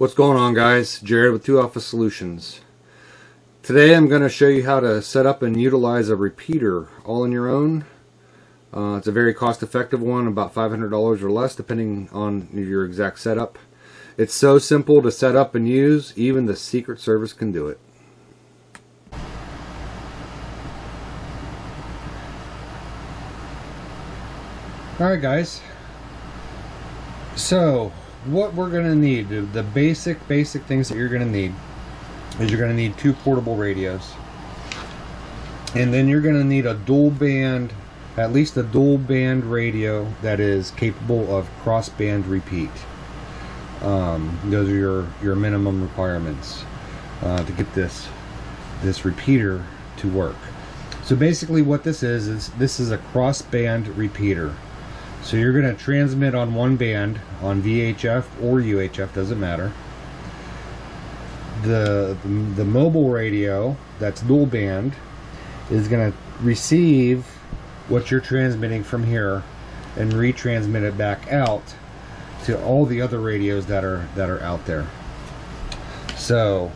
What's going on, guys? Jared with 2 Alpha Solutions. Today I'm going to show you how to set up and utilize a repeater all on your own. It's a very cost-effective one, about $500 or less depending on your exact setup. It's so simple to set up and use, even the Secret Service can do it. Alright guys, so what we're going to need, the basic things that you're going to need is you're going to need 2 portable radios, and then you're going to need a dual band, at least a dual band radio that is capable of cross band repeat. Those are your minimum requirements to get this repeater to work. So basically what this is a cross band repeater. So you're going to transmit on one band, on VHF or UHF, doesn't matter. The mobile radio that's dual band is going to receive what you're transmitting from here and retransmit it back out to all the other radios that are out there. So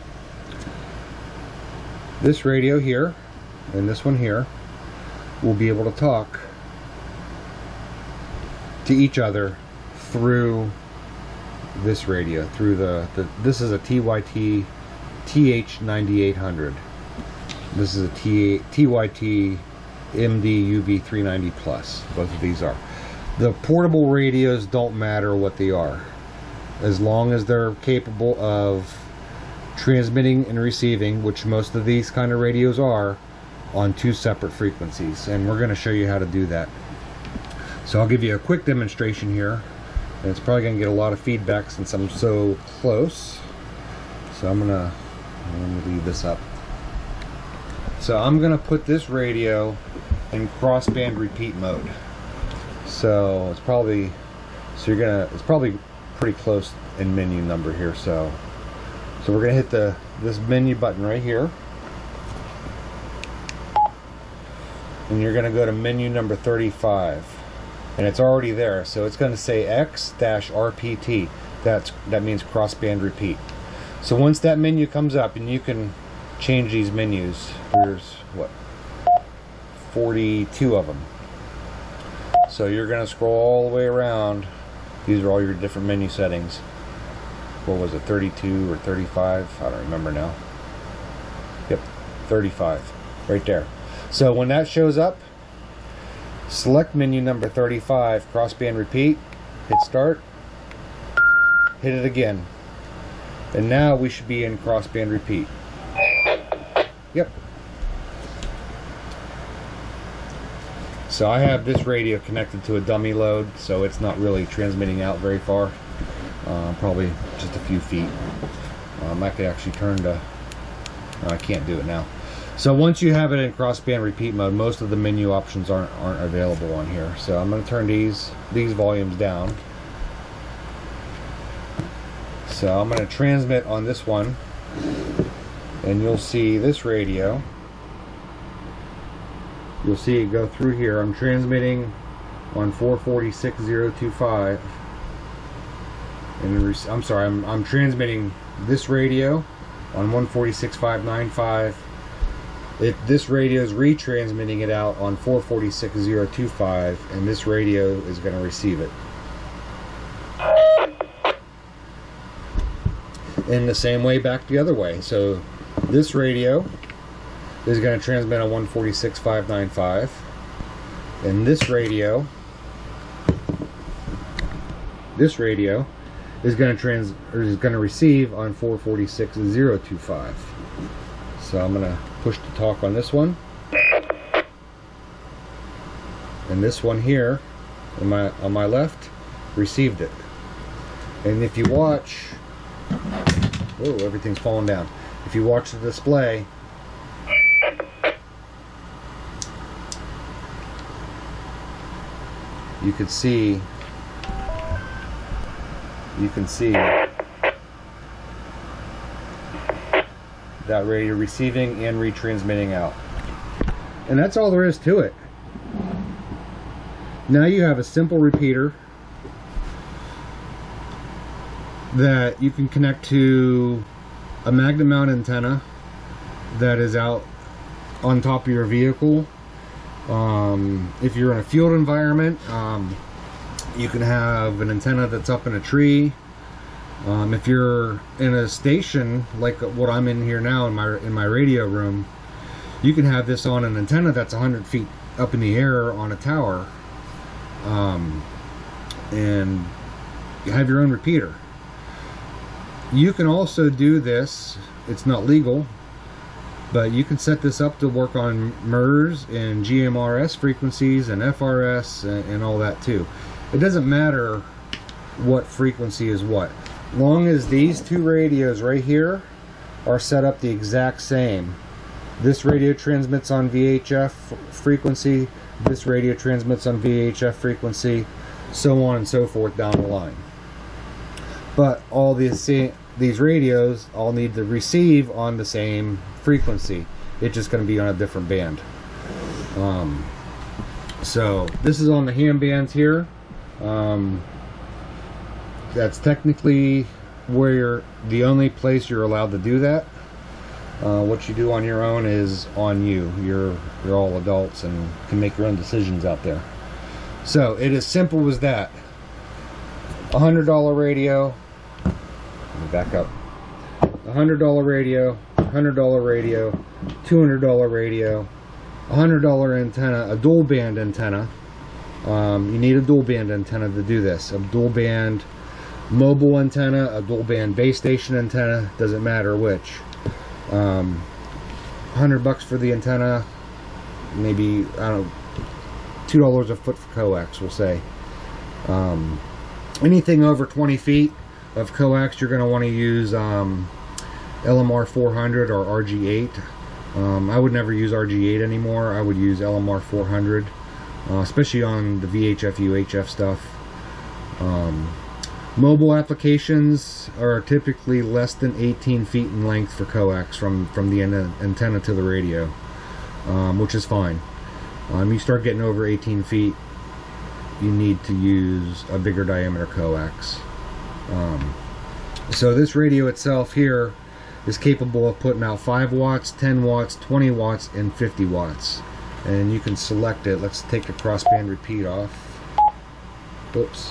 this radio here and this one here will be able to talk to each other through this radio, through this is a TYT TH9800. This is a TYT MD-UV390 Plus. Both of these are. The portable radios don't matter what they are, as long as they're capable of transmitting and receiving, which most of these kind of radios are, on 2 separate frequencies, and we're going to show you how to do that. So I'll give you a quick demonstration here, and it's probably going to get a lot of feedback since I'm so close. So I'm gonna leave this up. So I'm gonna put this radio in crossband repeat mode. So it's probably it's probably pretty close in menu number here. So we're gonna hit this menu button right here, and you're gonna go to menu number 35. And it's already there, so it's going to say X-RPT. That means crossband repeat. So once that menu comes up, and you can change these menus, there's what, 42 of them. So you're going to scroll all the way around. These are all your different menu settings. What was it, 32 or 35? I don't remember now. Yep, 35, right there. So when that shows up, select menu number 35, crossband repeat, hit start, hit it again, and now we should be in crossband repeat. Yep. So I have this radio connected to a dummy load, so it's not really transmitting out very far, probably just a few feet. I could actually turn to, no, I can't do it now. So once you have it in crossband repeat mode, most of the menu options aren't available on here. So I'm going to turn these volumes down. So I'm going to transmit on this one, and you'll see this radio. You'll see it go through here. I'm transmitting on 4406025, and I'm sorry, I'm transmitting this radio on 146.595. This radio is retransmitting it out on 440.6025, and this radio is going to receive it. In the same way back the other way. So this radio is going to transmit on 146.595, and this radio is going to receive on 440.6025. So I'm going to push to talk on this one, and this one here on my left received it. And if you watch, oh, everything's falling down. If you watch the display, you can see that radio receiving and retransmitting out. And that's all there is to it. Now you have a simple repeater that you can connect to a magnet mount antenna that is out on top of your vehicle. If you're in a field environment, you can have an antenna that's up in a tree. If you're in a station like what I'm in here now in my radio room, you can have this on an antenna that's 100 feet up in the air on a tower, and you have your own repeater. You can also do this, it's not legal, but you can set this up to work on MERS and GMRS frequencies and FRS and all that too. It doesn't matter what frequency is what, long as these two radios right here are set up the exact same. This radio transmits on VHF frequency, this radio transmits on VHF frequency, so on and so forth down the line. But all these radios all need to receive on the same frequency. It's just going to be on a different band. So this is on the ham bands here. That's technically where the only place you're allowed to do that. What you do on your own is on you. You're all adults and can make your own decisions out there. So it is simple as that. $100 radio. Let me back up. $100 radio, $100 radio, $200 radio, $100 antenna, a dual band antenna. You need a dual band antenna to do this. A dual band mobile antenna, a dual band base station antenna, doesn't matter which. $100 for the antenna, maybe, I don't know, $2 a foot for coax, we'll say. Anything over 20 feet of coax, you're going to want to use LMR 400 or RG8. I would never use RG8 anymore. I would use LMR 400, especially on the VHF, UHF stuff. Mobile applications are typically less than 18 feet in length for coax from the antenna to the radio, which is fine. You start getting over 18 feet, you need to use a bigger diameter coax. So this radio itself here is capable of putting out 5 watts, 10 watts, 20 watts, and 50 watts. And you can select it. Let's take the crossband repeat off. Oops.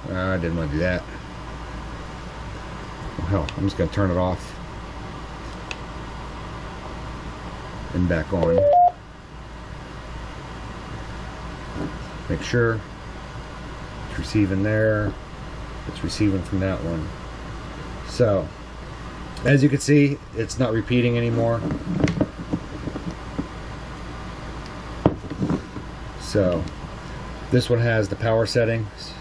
I didn't want to do that. Hell, I'm just going to turn it off and back on. Make sure it's receiving there. It's receiving from that one. So, as you can see, it's not repeating anymore. So, this one has the power settings.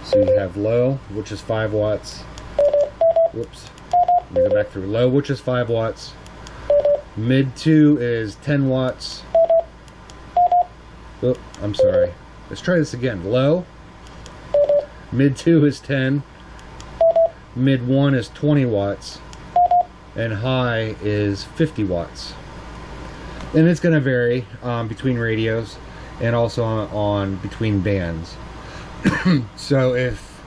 So you have low, which is 5 watts. Whoops. Let me go back through. Low, which is 5 watts. Mid 2 is 10 watts. Oh, I'm sorry. Let's try this again. Low. Mid 2 is 10. Mid 1 is 20 watts. And high is 50 watts. And it's going to vary between radios and also on between bands. So if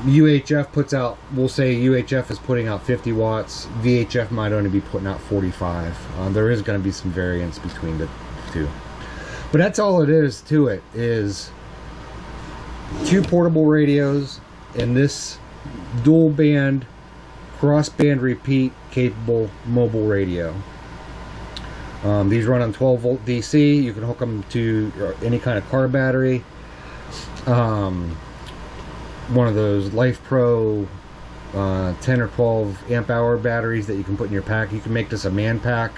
UHF puts out, we'll say UHF is putting out 50 watts, VHF might only be putting out 45. There is going to be some variance between the two. But that's all it is to it, is 2 portable radios and this dual band, cross band repeat capable mobile radio. These run on 12 volt DC. You can hook them to any kind of car battery. One of those Life Pro 10 or 12 amp hour batteries that you can put in your pack. You can make this a man pack.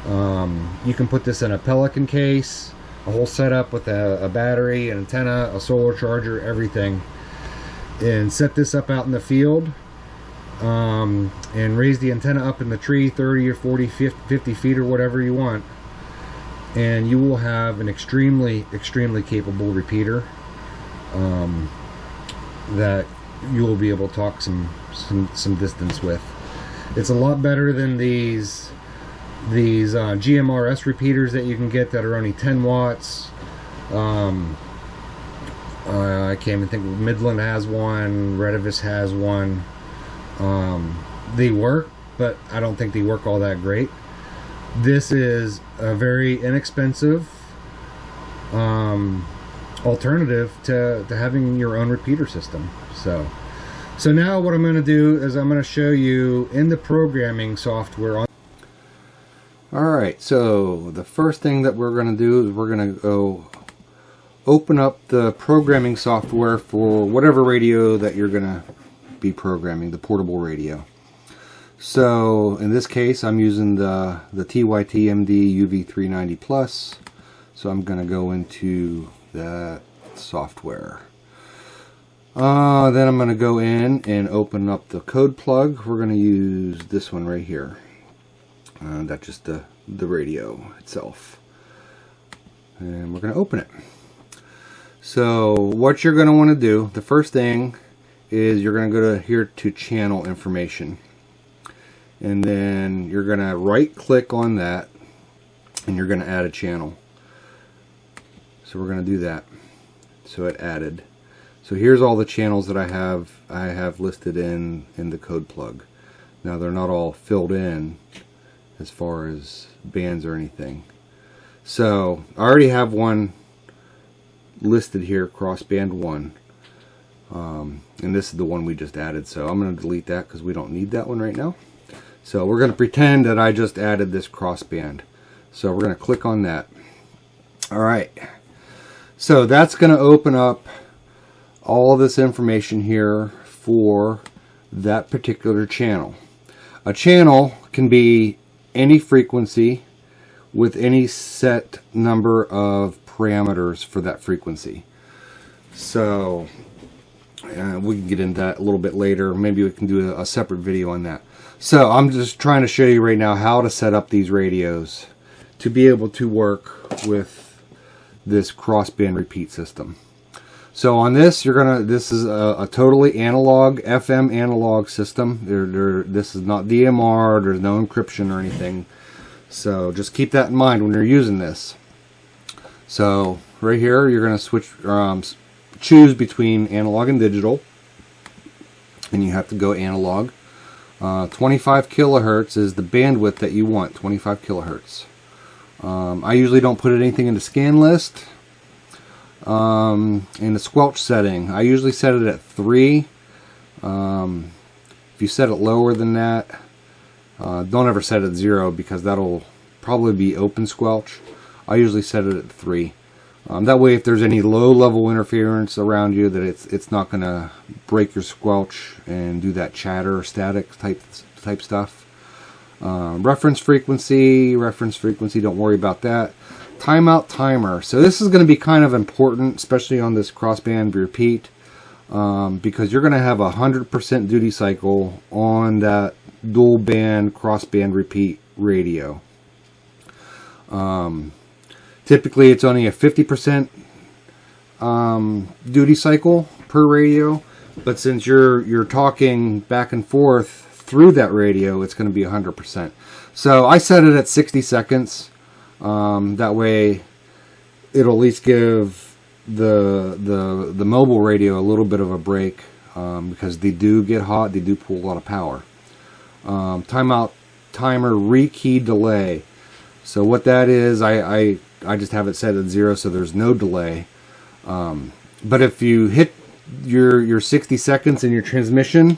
You can put this in a Pelican case, a whole setup with a battery, an antenna, a solar charger, everything, and set this up out in the field, and raise the antenna up in the tree 30 or 40, 50 feet or whatever you want, and you will have an extremely capable repeater that you will be able to talk some distance with. It's a lot better than these GMRS repeaters that you can get that are only 10 watts. I can't even think. Midland has one. Redivis has one. They work, but I don't think they work all that great. This is a very inexpensive alternative to having your own repeater system. So now what I'm going to do is I'm going to show you in the programming software. Alright, so the first thing that we're going to do is we're going to go open up the programming software for whatever radio that you're going to be programming, the portable radio. So in this case I'm using the TYT MD UV390 Plus, so I'm going to go into that software. Then I'm going to go in and open up the code plug. We're going to use this one right here. That's just the radio itself. And we're going to open it. So what you're going to want to do, the first thing is you're going to go to here to channel information. And then you're going to right click on that and you're going to add a channel. So we're going to do that. So it added. So here's all the channels that I have listed in the code plug. Now they're not all filled in as far as bands or anything. So I already have one listed here, crossband 1. And this is the one we just added, so I'm going to delete that because we don't need that one right now. So we're going to pretend that I just added this crossband. So we're going to click on that. Alright, so that's going to open up all this information here for that particular channel. A channel can be any frequency with any set number of parameters for that frequency. So we can get into that a little bit later. Maybe we can do a separate video on that. So I'm just trying to show you right now how to set up these radios to be able to work with this crossband repeat system. So on this, this is a totally analog, FM analog system. This is not DMR, there's no encryption or anything. So just keep that in mind when you're using this. So right here, you're going to switch, choose between analog and digital. And you have to go analog. 25 kilohertz is the bandwidth that you want, 25 kilohertz. I usually don't put anything in the scan list. In the squelch setting, I usually set it at 3. If you set it lower than that, don't ever set it at 0 because that'll probably be open squelch. I usually set it at 3. That way if there's any low level interference around you, that it's not going to break your squelch and do that chatter static type stuff. Reference frequency, don't worry about that. Timeout timer. So this is going to be kind of important, especially on this crossband repeat, because you're going to have 100% duty cycle on that dual band crossband repeat radio. Typically it's only a 50% duty cycle per radio, but since you're talking back and forth through that radio, it's going to be 100%. So I set it at 60 seconds. That way it'll at least give the mobile radio a little bit of a break, because they do get hot, they do pull a lot of power. Timeout timer rekey delay. So what that is, I just have it set at 0 so there's no delay. But if you hit your 60 seconds in your transmission,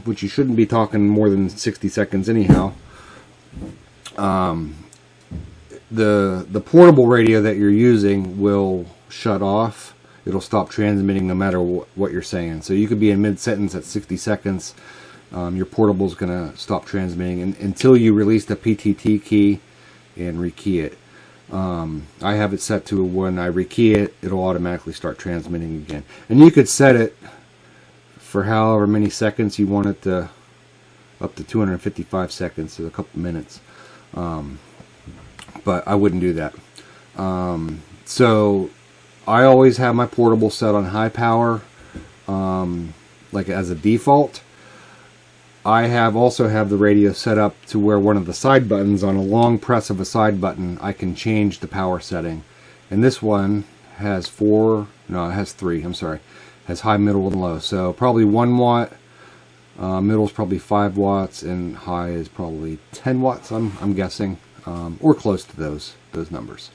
which you shouldn't be talking more than 60 seconds anyhow, the portable radio that you're using will shut off. It'll stop transmitting no matter what you're saying. So you could be in mid-sentence at 60 seconds. Your portable is going to stop transmitting until you release the PTT key and rekey it. I have it set to when I rekey it, it'll automatically start transmitting again. And you could set it for however many seconds you want it to, up to 255 seconds, so a couple minutes. But I wouldn't do that. So I always have my portable set on high power, like as a default. I also have the radio set up to where one of the side buttons, on a long press of a side button, I can change the power setting. And this one has 4 No, it has 3. I'm sorry. It has high, middle, and low. So probably 1 watt. Middle is probably 5 watts, and high is probably 10 watts. I'm guessing, or close to those numbers.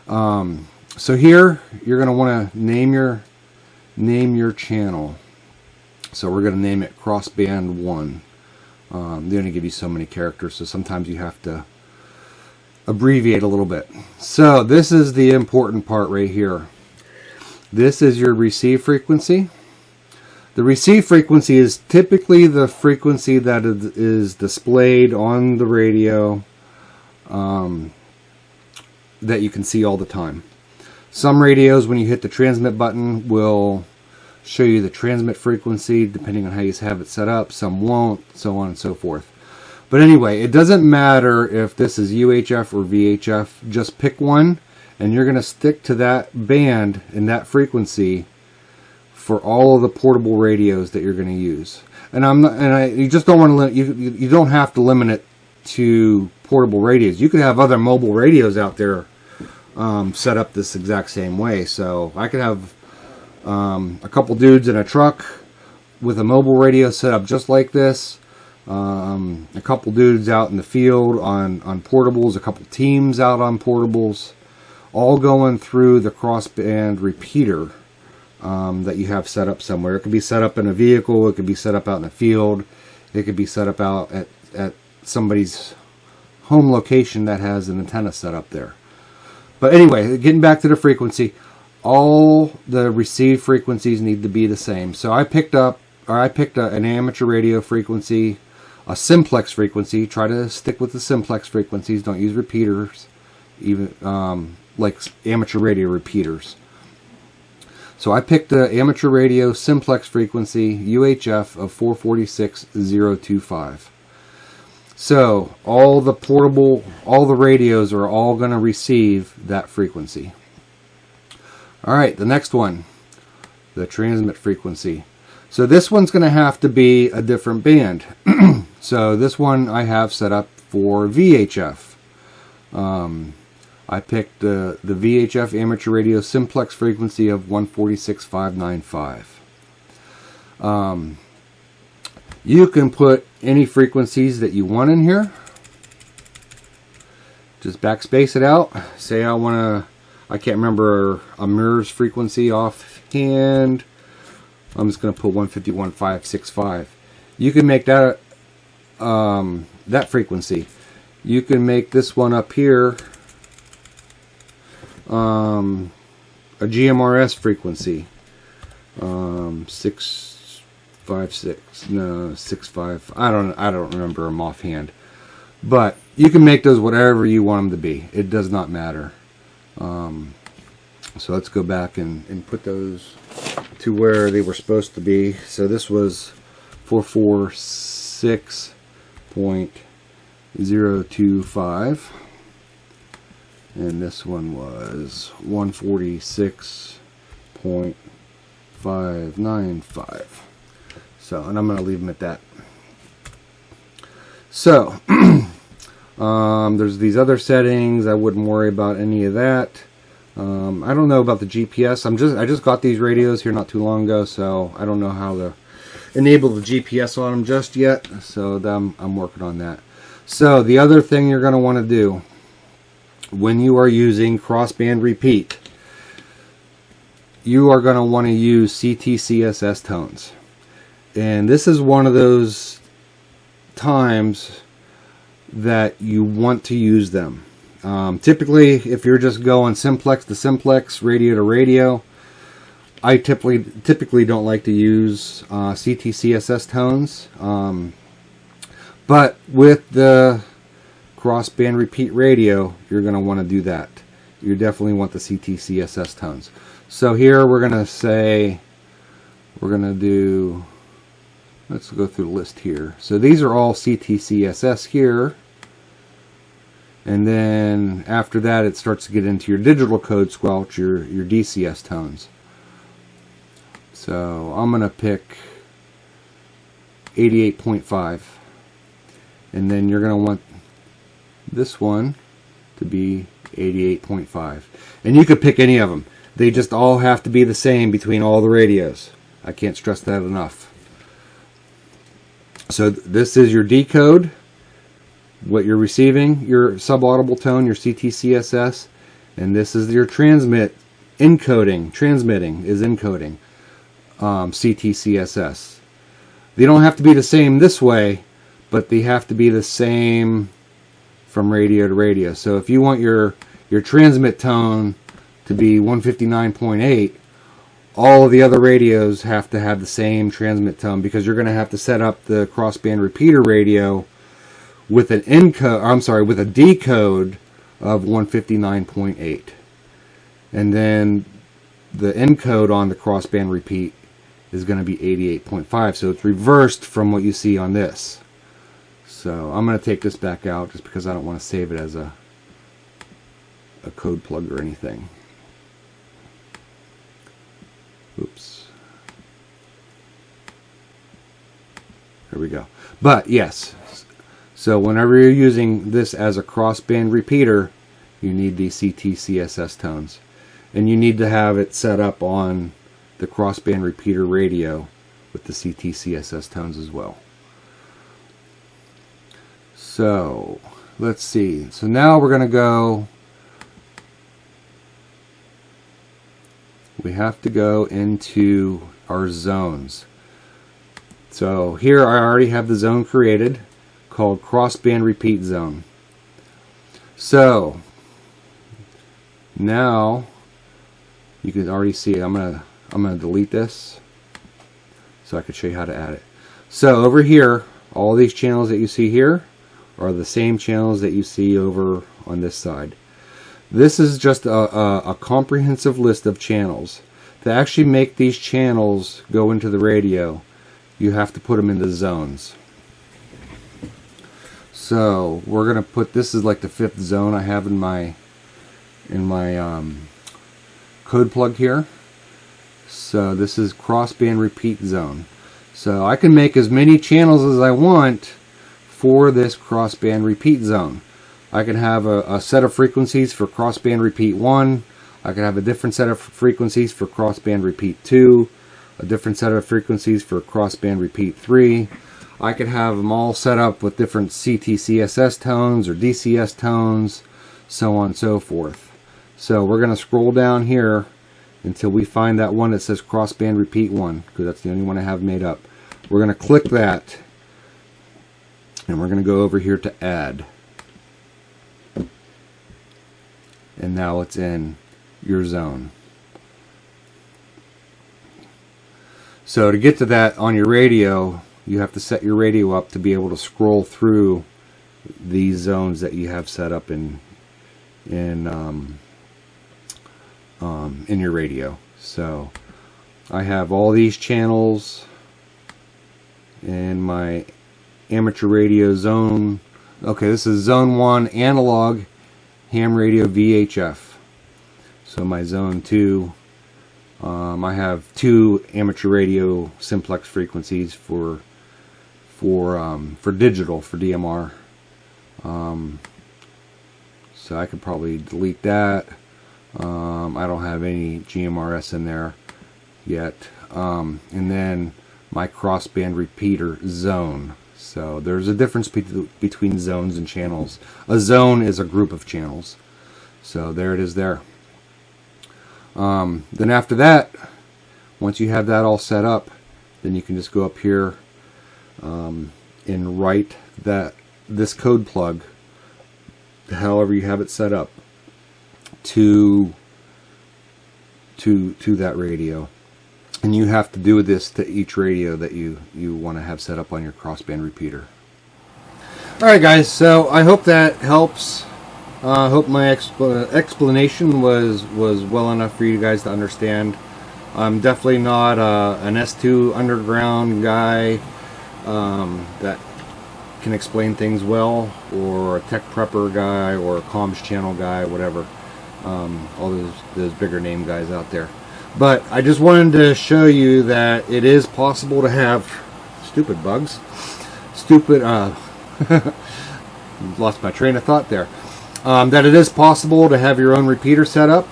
So here you're going to want to name your channel. So we're going to name it Crossband 1. They only give you so many characters, so sometimes you have to abbreviate a little bit. So this is the important part right here. This is your receive frequency. The receive frequency is typically the frequency that is displayed on the radio that you can see all the time. Some radios, when you hit the transmit button, will show you the transmit frequency depending on how you have it set up. Some won't, so on and so forth. But anyway, it doesn't matter if this is UHF or VHF. Just pick one, and you're going to stick to that band and that frequency for all of the portable radios that you're going to use. And you just don't want to you don't have to limit it to portable radios. You could have other mobile radios out there set up this exact same way. So I could have a couple dudes in a truck with a mobile radio set up just like this. A couple dudes out in the field on portables, a couple teams out on portables, all going through the crossband repeater that you have set up somewhere. It could be set up in a vehicle, it could be set up out in the field, it could be set up out at somebody's home location that has an antenna set up there. But anyway, getting back to the frequency, all the receive frequencies need to be the same. So I picked an amateur radio frequency, a simplex frequency. Try to stick with the simplex frequencies. Don't use repeaters, even like amateur radio repeaters. So I picked the amateur radio simplex frequency UHF of 446,025. So all the radios are all going to receive that frequency. All right, the next one, the transmit frequency. So this one's going to have to be a different band. So this one I have set up for VHF. I picked the VHF amateur radio simplex frequency of 146,595. You can put any frequencies that you want in here. Just backspace it out. Say I can't remember a mirror's frequency offhand. I'm just going to put 151,565. You can make that that frequency. You can make this one up here a GMRS frequency. 656. No, 65. I don't remember them offhand. But you can make those whatever you want them to be. It does not matter. So let's go back and put those to where they were supposed to be. So this was 446.025, and this one was 146.595. So, and I'm going to leave them at that. So there's these other settings. I wouldn't worry about any of that. I don't know about the GPS. I just got these radios here not too long ago, so I don't know how to enable the GPS on them just yet. So I'm working on that. So the other thing you're going to want to do when you are using crossband repeat, you are going to want to use CTCSS Tones. And this is one of those times that you want to use them. Typically, if you're just going simplex to simplex, radio to radio, I typically don't like to use CTCSS Tones. But with the crossband repeat radio, you're going to want to do that. You definitely want the CTCSS Tones. So here we're going to say, let's go through the list here. So these are all CTCSS here. And then after that, it starts to get into your digital code squelch, your DCS tones. So I'm going to pick 88.5. And then you're going to want this one to be 88.5. And you could pick any of them. They just all have to be the same between all the radios. I can't stress that enough. So this is your decode, what you're receiving, your subaudible tone, your CTCSS, and this is your transmitting is encoding, CTCSS. They don't have to be the same this way, but they have to be the same from radio to radio. So if you want your transmit tone to be 159.8, all of the other radios have to have the same transmit tone, because you're going to have to set up the crossband repeater radio with an with a decode of 159.8, and then the encode on the crossband repeat is going to be 88.5. So it's reversed from what you see on this. So I'm going to take this back out just because I don't want to save it as a code plug or anything. Oops. There we go. But yes, so whenever you're using this as a crossband repeater, you need these CTCSS tones. And you need to have it set up on the crossband repeater radio with the CTCSS tones as well. So let's see. So now we're going to go, we have to go into our zones. So here I already have the zone created called crossband repeat zone. So now you can already see it. I'm gonna delete this so I can show you how to add it. So over here, all these channels that you see here are the same channels that you see over on this side. This is just a comprehensive list of channels. To actually make these channels go into the radio, you have to put them into zones. So we're gonna put, this is like the 5th zone I have in my code plug here. So this is crossband repeat zone. So I can make as many channels as I want for this crossband repeat zone. I can have a set of frequencies for crossband repeat 1. I can have a different set of frequencies for crossband repeat 2. A different set of frequencies for crossband repeat 3. I could have them all set up with different CTCSS tones or DCS tones, so on and so forth. So we're going to scroll down here until we find that one that says crossband repeat 1, because that's the only one I have made up. We're going to click that, and we're going to go over here to add. And now it's in your zone. So to get to that on your radio, you have to set your radio up to be able to scroll through these zones that you have set up in your radio. So I have all these channels in my amateur radio zone. Okay, this is zone 1, analog ham radio VHF. So my zone 2, I have 2 amateur radio simplex frequencies for digital, for DMR. So I could probably delete that. I don't have any GMRS in there yet. And then my crossband repeater zone. So there's a difference between zones and channels. A zone is a group of channels. So there it is there. Then after that, once you have that all set up, then you can just go up here and write this code plug, however you have it set up, to that radio. And you have to do this to each radio that you want to have set up on your crossband repeater. Alright guys, so I hope that helps. I hope my explanation was well enough for you guys to understand. I'm definitely not an S2 underground guy that can explain things well, or a tech prepper guy, or a comms channel guy, whatever. All those bigger name guys out there. But I just wanted to show you that it is possible to have lost my train of thought there. That it is possible to have your own repeater set up.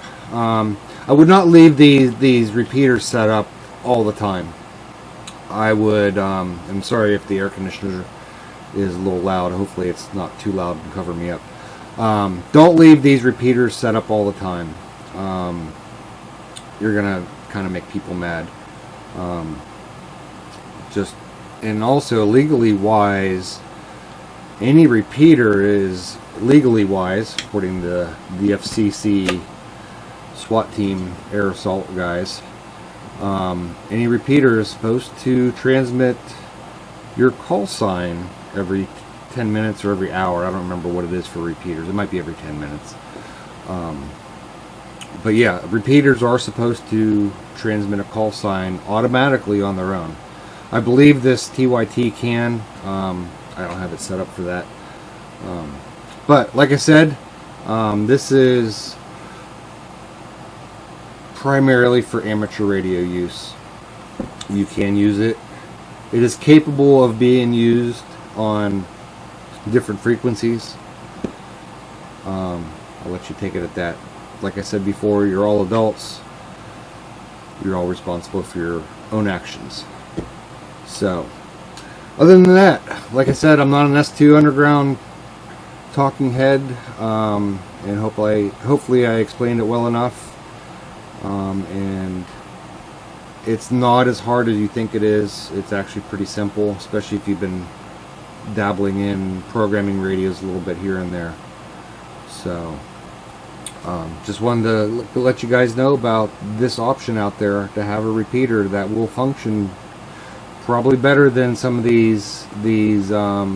I would not leave these repeaters set up all the time. I would, I'm sorry if the air conditioner is a little loud. Hopefully it's not too loud to cover me up. Don't leave these repeaters set up all the time. You're gonna kind of make people mad. And also legally wise, any repeater is legally wise, according to the FCC SWAT team air assault guys. Any repeater is supposed to transmit your call sign every 10 minutes or every hour. I don't remember what it is for repeaters. It might be every 10 minutes. But yeah, repeaters are supposed to transmit a call sign automatically on their own. I believe this TYT can. I don't have it set up for that. But like I said, this is primarily for amateur radio use. You can use it. It is capable of being used on different frequencies. I'll let you take it at that. Like I said before, you're all adults. You're all responsible for your own actions. So, other than that, like I said, I'm not an S2 Underground talking head, and hopefully I explained it well enough. And it's not as hard as you think it is. It's actually pretty simple, especially if you've been dabbling in programming radios a little bit here and there. So, just wanted to let you guys know about this option out there to have a repeater that will function probably better than some of these GMRS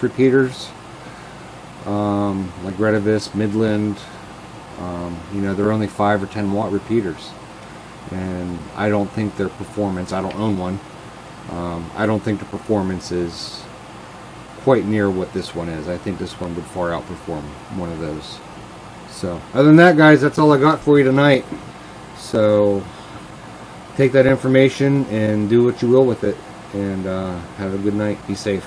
repeaters, like Redivis, Midland. You know, they're only 5 or 10 watt repeaters, and I don't think their performance, I don't own one, I don't think the performance is quite near what this one is. I think this one would far outperform one of those. So other than that, guys, that's all I got for you tonight. So take that information and do what you will with it, and have a good night. Be safe.